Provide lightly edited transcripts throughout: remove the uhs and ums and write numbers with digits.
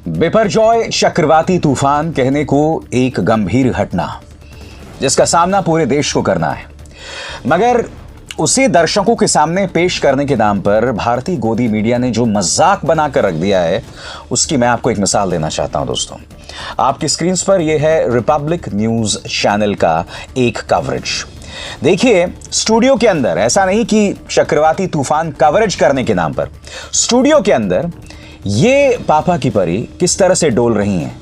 बिपरजॉय चक्रवाती तूफान कहने को एक गंभीर घटना जिसका सामना पूरे देश को करना है, मगर उसे दर्शकों के सामने पेश करने के नाम पर भारतीय गोदी मीडिया ने जो मजाक बनाकर रख दिया है, उसकी मैं आपको एक मिसाल देना चाहता हूं। दोस्तों, आपकी स्क्रीन पर यह है रिपब्लिक न्यूज चैनल का एक कवरेज। देखिए, स्टूडियो के अंदर ऐसा नहीं कि चक्रवाती तूफान कवरेज करने के नाम पर, स्टूडियो के अंदर ये पापा की परी किस तरह से डोल रही हैं,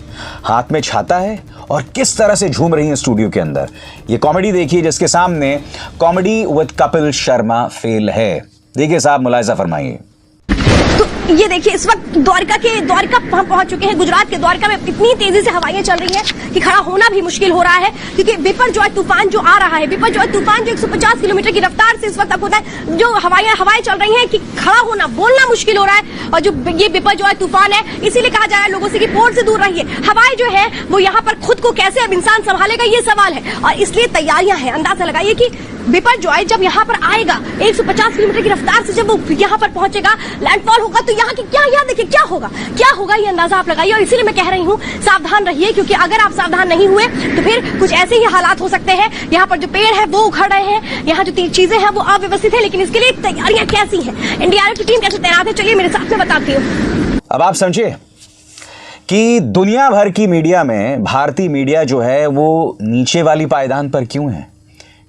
हाथ में छाता है और किस तरह से झूम रही हैं स्टूडियो के अंदर। ये कॉमेडी देखिए जिसके सामने comedy with Kapil Sharma fail है। देखिए साहब, मुलाहिजा फरमाइए। तो ये देखिए, इस वक्त द्वारका हम पहुंच चुके हैं। गुजरात के द्वारका में इतनी तेजी से हवाएं चल रही हैं कि खड़ा होना भी मुश्किल हो रहा है, क्योंकि बिपरजॉय तूफान जो आ रहा है, बिपरजॉय तूफान जो 150 किलोमीटर की रफ्तार से इस वक्त तक होता है, जो हवाएं चल रही हैं कि खड़ा होना, बोलना मुश्किल हो रहा है। और जो ये बिपरजॉय तूफान है, इसीलिए कहा जा रहा है लोगों से कि पोर्ट से दूर रहिए। हवाएं जो है वो यहाँ पर खुद को कैसे अब इंसान संभालेगा, ये सवाल है, और इसलिए तैयारियां हैं। अंदाजा लगाइए कि बिपरजॉय जब यहाँ पर आएगा 150 किलोमीटर की रफ्तार से, जब वो यहाँ पर पहुंचेगा, लैंडफॉल होगा, तो यहाँ की यहाँ देखिए क्या होगा ये अंदाजा आप लगाइए। और इसीलिए मैं कह रही हूँ, सावधान रहिए, क्योंकि अगर आप सावधान नहीं हुए तो फिर कुछ ऐसे ही हालात हो सकते हैं। यहाँ पर जो पेड़ है वो उखड़ रहे हैं, यहाँ जो चीजें हैं वो अव्यवस्थित है, लेकिन इसके लिए तैयारियां कैसी हैं, एनडीआरएफ की टीम कैसे तैनात है, चलिए मेरे साथ में बताती हूँ। अब आप समझिए कि दुनिया भर की मीडिया में भारतीय मीडिया जो है वो नीचे वाली पायदान पर क्यों है,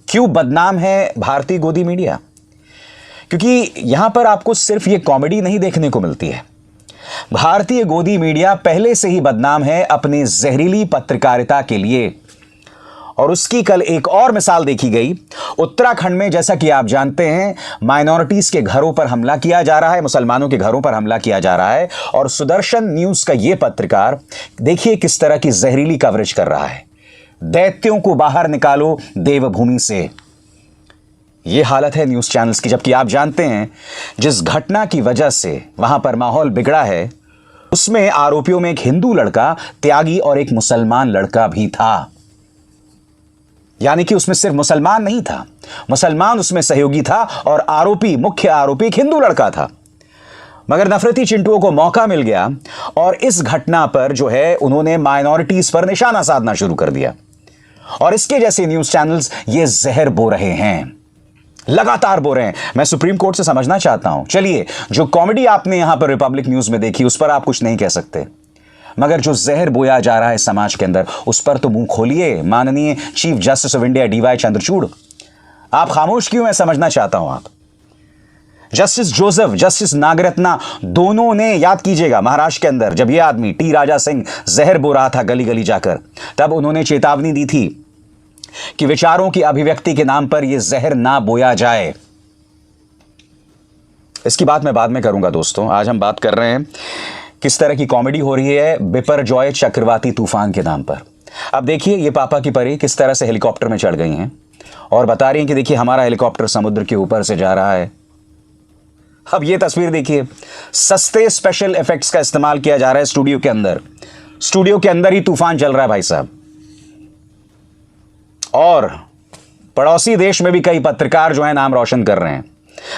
क्यों बदनाम है भारतीय गोदी मीडिया? क्योंकि यहां पर आपको सिर्फ ये कॉमेडी नहीं देखने को मिलती है। भारतीय गोदी मीडिया पहले से ही बदनाम है अपनी जहरीली पत्रकारिता के लिए, और उसकी कल एक और मिसाल देखी गई। उत्तराखंड में, जैसा कि आप जानते हैं, माइनॉरिटीज के घरों पर हमला किया जा रहा है, मुसलमानों के घरों पर हमला किया जा रहा है, और सुदर्शन न्यूज का यह पत्रकार देखिए किस तरह की जहरीली कवरेज कर रहा है। दैत्यों को बाहर निकालो देवभूमि से, यह हालत है न्यूज चैनल्स की। जबकि आप जानते हैं जिस घटना की वजह से वहां पर माहौल बिगड़ा है, उसमें आरोपियों में एक हिंदू लड़का त्यागी और एक मुसलमान लड़का भी था। यानी कि उसमें सिर्फ मुसलमान नहीं था, मुसलमान उसमें सहयोगी था, और मुख्य आरोपी एक हिंदू लड़का था। मगर नफरती चिंटुओं को मौका मिल गया और इस घटना पर जो है उन्होंने माइनॉरिटीज पर निशाना साधना शुरू कर दिया, और इसके जैसे न्यूज चैनल्स ये जहर बो रहे हैं, लगातार बो रहे हैं। मैं सुप्रीम कोर्ट से समझना चाहता हूं। चलिए, जो कॉमेडी आपने यहां पर रिपब्लिक न्यूज में देखी उस पर आप कुछ नहीं कह सकते, मगर जो जहर बोया जा रहा है समाज के अंदर, उस पर तो मुंह खोलिए। माननीय chief justice of India DY Chandrachud, आप खामोश क्यों? मैं समझना चाहता हूं। आप जस्टिस जोसेफ, जस्टिस नागरत्ना, दोनों ने, याद कीजिएगा, महाराष्ट्र के अंदर जब यह आदमी टी राजा सिंह जहर बो रहा था गली गली जाकर, तब उन्होंने चेतावनी दी थी कि विचारों की अभिव्यक्ति के नाम पर यह जहर ना बोया जाए। इसकी बात मैं बाद में करूंगा। दोस्तों, आज हम बात कर रहे हैं किस तरह की कॉमेडी हो रही है बिपरजॉय चक्रवाती तूफान के नाम पर। अब देखिए, ये पापा की परी किस तरह से हेलीकॉप्टर में चढ़ गई हैं और बता रही हैं कि देखिए हमारा हेलीकॉप्टर समुद्र के ऊपर से जा रहा है। अब ये तस्वीर देखिए, सस्ते स्पेशल इफेक्ट्स का इस्तेमाल किया जा रहा है स्टूडियो के अंदर। स्टूडियो के अंदर ही तूफान चल रहा है भाई साहब, और पड़ोसी देश में भी कई पत्रकार जो है नाम रोशन कर रहे हैं।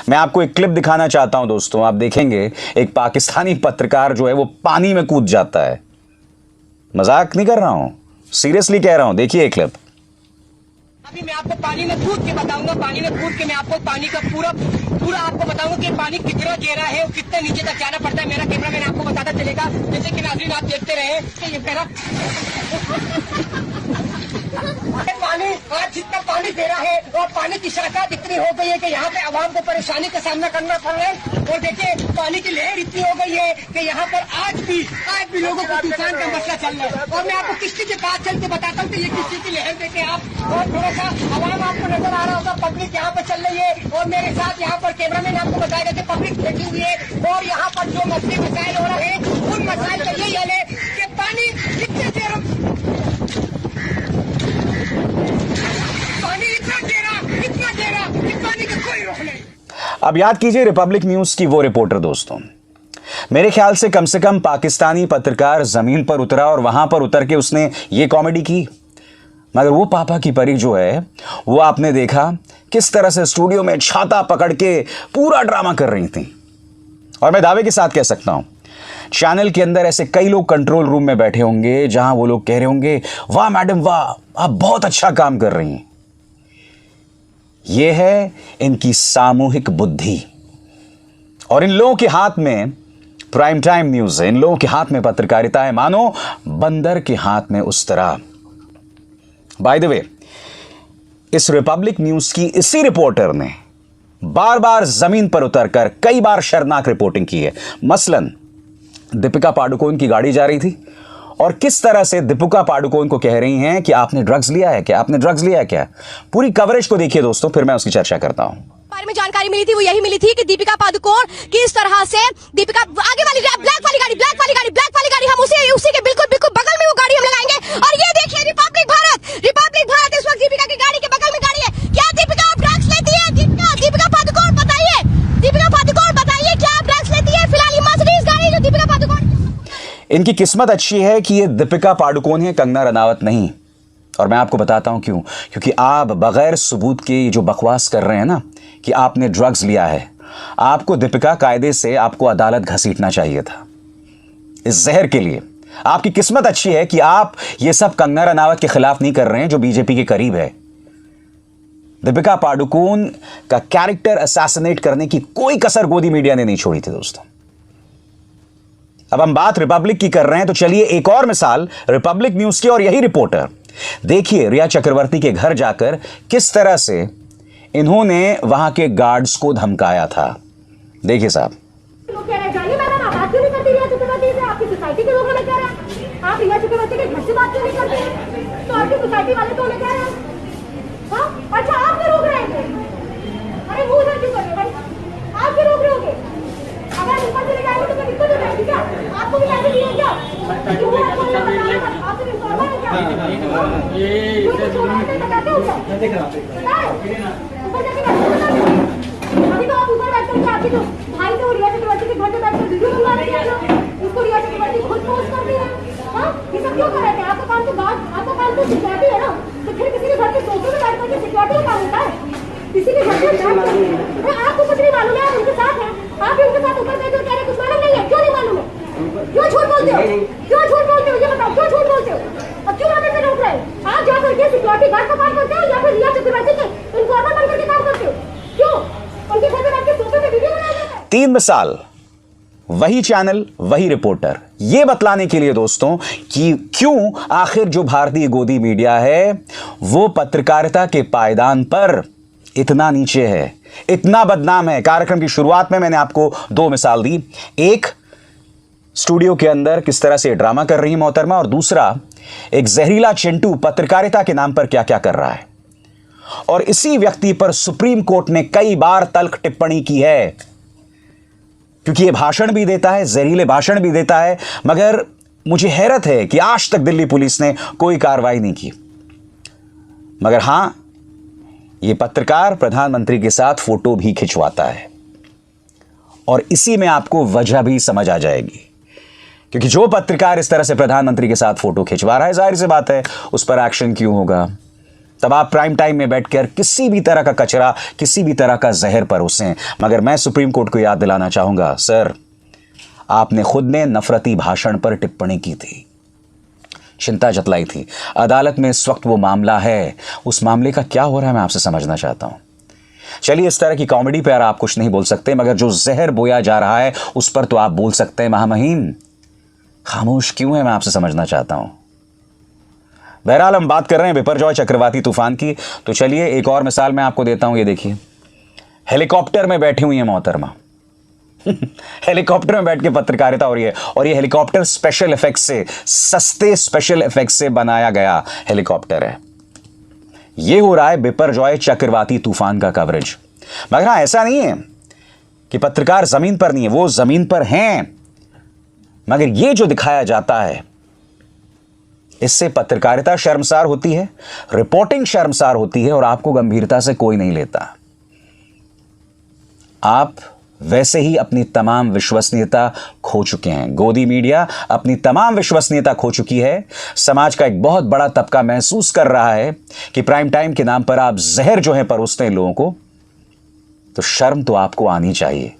मैं आपको एक क्लिप दिखाना चाहता हूं दोस्तों, आप देखेंगे एक पाकिस्तानी पत्रकार जो है वो पानी में कूद जाता है। मजाक नहीं कर रहा हूं, सीरियसली कह रहा हूं। देखिए एक क्लिप। अभी मैं आपको पानी में कूद के बताऊंगा, पानी में कूद के मैं आपको पानी का पूरा आपको बताऊंगा कि पानी कितना गहरा है और कितने नीचे तक जाना पड़ता है। मेरा कैमरा मैन आपको बताता चलेगा, जैसे कि नाज़रीन आप देखते रहे। ये कह रहा पानी, आज जितना पानी गहरा है और पानी की शाखत इतनी हो गई है कि यहाँ पे आवाम को परेशानी का सामना करना पड़ रहा है। और देखिए, पानी की लहर इतनी हो गई है कि यहाँ पर आज भी लोगों को तूफान का मसला चल रहा है। और मैं आपको किश्ती के पास चल के बताता हूँ कि ये किश्ती की लहर देखे आप, और थोड़ा सा आवाम आपको नजर आ रहा होगा, पब्लिक यहाँ पर चल रही है, और मेरे साथ यहाँ पर कैमरामैन आपको बताएगा कि पब्लिक बैठी हुई है। और यहाँ पर जो मसले मसाइल हो रहे हैं, उन मसाइल का यही हल है कि पानी कितने देर, पानी इतना गहरा कि पानी का कोई रोक नहीं। अब याद कीजिए रिपब्लिक न्यूज की वो रिपोर्टर दोस्तों, मेरे ख्याल से कम पाकिस्तानी पत्रकार जमीन पर उतरा और वहां पर उतर के उसने ये कॉमेडी की। मगर वो पापा की परी जो है वो आपने देखा किस तरह से स्टूडियो में छाता पकड़ के पूरा ड्रामा कर रही थी। और मैं दावे के साथ कह सकता हूं चैनल के अंदर ऐसे कई लोग कंट्रोल रूम में बैठे होंगे जहां वो लोग कह रहे होंगे, वाह मैडम वाह, आप बहुत अच्छा काम कर रही हैं। यह है इनकी सामूहिक बुद्धि। और इन लोगों के हाथ में प्राइम टाइम न्यूज है, इन लोगों के हाथ में पत्रकारिता है, मानो बंदर के हाथ में उस तरह। बाय द वे, इस रिपब्लिक न्यूज की इसी रिपोर्टर ने बार बार जमीन पर उतरकर कई बार शर्मनाक रिपोर्टिंग की है। मसलन दीपिका पादुकोण की गाड़ी जा रही थी और किस तरह से दीपिका पादुकोण को कह रही हैं कि आपने ड्रग्स लिया है क्या, आपने ड्रग्स लिया है क्या। पूरी कवरेज को देखिए दोस्तों, फिर मैं उसकी चर्चा करता हूं। बारे में जानकारी मिली थी वो यही मिली थी कि दीपिका पादुकोण किस तरह से दीपिका आगे वाली ब्लैक वाली गाड़ी हम उसी के बिल्कुल बगल में वो गाड़ी हम लगाएंगे। और ये देखिए रिपब्लिक भारत इस वक्त दीपिका की गाड़ी के बगल में गाड़ी है। क्या दीपिका आप ड्रग्स लेती है? दीपिका पादुकोण बताइए, क्या आप ड्रग्स लेती है? फिलहाल ये मर्सिडीज गाड़ी जो दीपिका पादुकोण। इनकी किस्मत अच्छी है कि ये दीपिका पादुकोण है, कंगना रनावत नहीं। और मैं आपको बताता हूं क्यों। क्योंकि आप बगैर सबूत के जो बकवास कर रहे हैं ना कि आपने ड्रग्स लिया है, आपको दीपिका कायदे से आपको अदालत घसीटना चाहिए था इस जहर के लिए। आपकी किस्मत अच्छी है कि आप ये सब कंगना रनावत के खिलाफ नहीं कर रहे हैं जो बीजेपी के करीब है। दीपिका पादुकोण का कैरेक्टर असैसिनेट करने की कोई कसर गोदी मीडिया ने नहीं छोड़ी थी दोस्तों। अब हम बात रिपब्लिक की कर रहे हैं तो चलिए एक और मिसाल रिपब्लिक न्यूज की, और यही रिपोर्टर देखिए रिया चक्रवर्ती के घर जाकर किस तरह से इन्होंने वहां के गार्ड्स को धमकाया था। देखिए साहब। लोग कह रहे हैं जाइए मैडम, आप बात क्यों नहीं करती रिया चक्रवर्ती से? आपकी सोसाइटी के लोग हमें कह रहे हैं आप रिया चक्रवर्ती के घर से बात क्यों नहीं करते हैं? तो आपकी सोसाइटी वाले तो हमें कह रहे हैं हाँ, अच्छा आप क्यों रोक रहे थे? अरे मुंह से क्यों कर रहे भाई, आप क्यों रोक रहे होगे? अगर ऊपर चले जाएंगे तो फिर दिक्कत हो जाएगी क्या? आपको भी पैसे दिए क्या? क्यों आपको आप सिर्फ इंफॉर्मर है क्या? ये तो छोड़ के बताते हो क्या? बताए ऊपर जाके अभी तो आप ऊपर बैठ करके आपकी जो भाई थे वो रिया चक्रवर्ती के घर पे बैठ कर वीडियो बना रहे हैं, उसको रिया चक्रवर्ती खुद पोस्ट कर रही है। हाँ, ये सब क्यों कर रहे थे? आपका काम तो गार्ड, आपका काम तो सिक्योरिटी है ना, तो फिर किसी के घर पे सोफे में बैठ करके सिक्योरिटी का काम होता है? किसी के घर पे बैठ करके आपको कुछ नहीं मालूम है, आप उनके साथ हैं, आप भी उनके साथ ऊपर बैठ कर कह रहे कुछ मालूम नहीं है। क्यों नहीं मालूम है? क्यों झूठ बोलते हो? क्यों झूठ बोलते हो? ये बताओ, क्यों झूठ बोलते हो? और क्यों हमें से रोक रहे हैं? आप जा करके सिक्योरिटी गार्ड का काम करते हो या फिर रिया चक्रवर्ती के इन्फॉर्मर बन करके काम करते हो? क्यों उनके घर पे बैठ के सोफे पे वीडियो बनाया जाता है? 3 मिसाल, वही चैनल वही रिपोर्टर, यह बतलाने के लिए दोस्तों कि क्यों आखिर जो भारतीय गोदी मीडिया है वो पत्रकारिता के पायदान पर इतना नीचे है, इतना बदनाम है। कार्यक्रम की शुरुआत में मैंने आपको 2 मिसाल दी, एक स्टूडियो के अंदर किस तरह से ड्रामा कर रही है मोहतरमा, और दूसरा एक जहरीला चिंटू पत्रकारिता के नाम पर क्या क्या कर रहा है। और इसी व्यक्ति पर सुप्रीम कोर्ट ने कई बार तल्ख टिप्पणी की है, क्योंकि यह भाषण भी देता है, जहरीले भाषण भी देता है। मगर मुझे हैरत है कि आज तक दिल्ली पुलिस ने कोई कार्रवाई नहीं की। मगर हां, यह पत्रकार प्रधानमंत्री के साथ फोटो भी खिंचवाता है, और इसी में आपको वजह भी समझ आ जाएगी। क्योंकि जो पत्रकार इस तरह से प्रधानमंत्री के साथ फोटो खिंचवा रहा है, जाहिर सी बात है उस पर एक्शन क्यों होगा। तब आप प्राइम टाइम में बैठकर किसी भी तरह का कचरा, किसी भी तरह का जहर परोसें। मगर मैं सुप्रीम कोर्ट को याद दिलाना चाहूंगा, सर आपने खुद ने नफरती भाषण पर टिप्पणी की थी, चिंता जतलाई थी। अदालत में इस वक्त वो मामला है, उस मामले का क्या हो रहा है मैं आपसे समझना चाहता हूं। चलिए, इस तरह की कॉमेडी पर आप कुछ नहीं बोल सकते, मगर जो जहर बोया जा रहा है उस पर तो आप बोल सकते हैं। महामहिम खामोश क्यों है मैं आपसे समझना चाहता हूं। बहरहाल हम बात कर रहे हैं बिपरजॉय चक्रवाती तूफान की, तो चलिए एक और मिसाल मैं आपको देता हूं। ये देखिए, हेलीकॉप्टर में बैठी हुई है मोहतरमा हेलीकॉप्टर में बैठ के पत्रकारिता हो रही है, और ये हेलीकॉप्टर स्पेशल इफेक्ट्स से, सस्ते स्पेशल इफेक्ट्स से बनाया गया हेलीकॉप्टर है। ये हो रहा है बिपरजॉय चक्रवाती तूफान का कवरेज। मगर हाँ, ऐसा नहीं है कि पत्रकार जमीन पर नहीं है, वो जमीन पर हैं, मगर ये जो दिखाया जाता है इससे पत्रकारिता शर्मसार होती है, रिपोर्टिंग शर्मसार होती है, और आपको गंभीरता से कोई नहीं लेता। आप वैसे ही अपनी तमाम विश्वसनीयता खो चुके हैं। गोदी मीडिया अपनी तमाम विश्वसनीयता खो चुकी है। समाज का एक बहुत बड़ा तबका महसूस कर रहा है कि प्राइम टाइम के नाम पर आप जहर जो है परोसते हैं लोगों को, तो शर्म तो आपको आनी चाहिए।